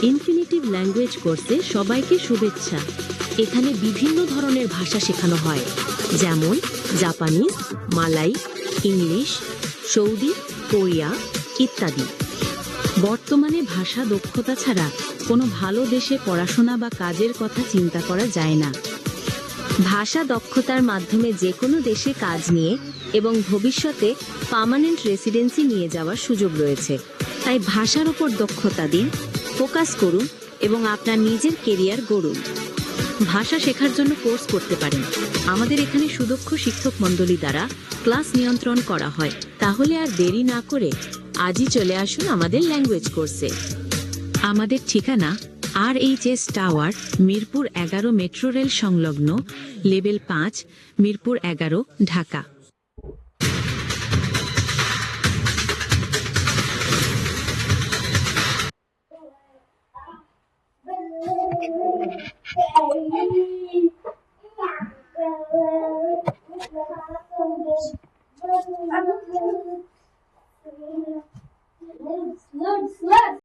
Infinitive language কোর্সে সবাইকে শুভেচ্ছা। এখানে বিভিন্ন ধরনের ভাষা শেখানো হয়, যেমন জাপানিজ, মালাই, ইংলিশ, সৌদি, কোরিয়া ইত্যাদি। বর্তমানে ভাষা দক্ষতা ছাড়া কোনো ভালো দেশে পড়াশোনা বা কাজের কথা চিন্তা করা যায় না। ভাষা দক্ষতার মাধ্যমে যে কোনো দেশে কাজ নিয়ে এবং ভবিষ্যতে পার্মানেন্ট রেসিডেন্সি নিয়ে যাওয়ার সুযোগ রয়েছে। তাই ভাষার উপর দক্ষতা দিন, ফোকাস করুন এবং আপনার নিজের কেরিয়ার গড়ুন। ভাষা শেখার জন্য কোর্স করতে পারেন। আমাদের এখানে সুদক্ষ শিক্ষক মণ্ডলী দ্বারা ক্লাস নিয়ন্ত্রণ করা হয়। তাহলে আর দেরি না করে আজই চলে আসুন আমাদের ল্যাঙ্গুয়েজ কোর্সে। আমাদের ঠিকানা RHS tower, Mirpur 11 metro rail সংলগ্ন, লেভেল 5, মিরপুর 11, ঢাকা।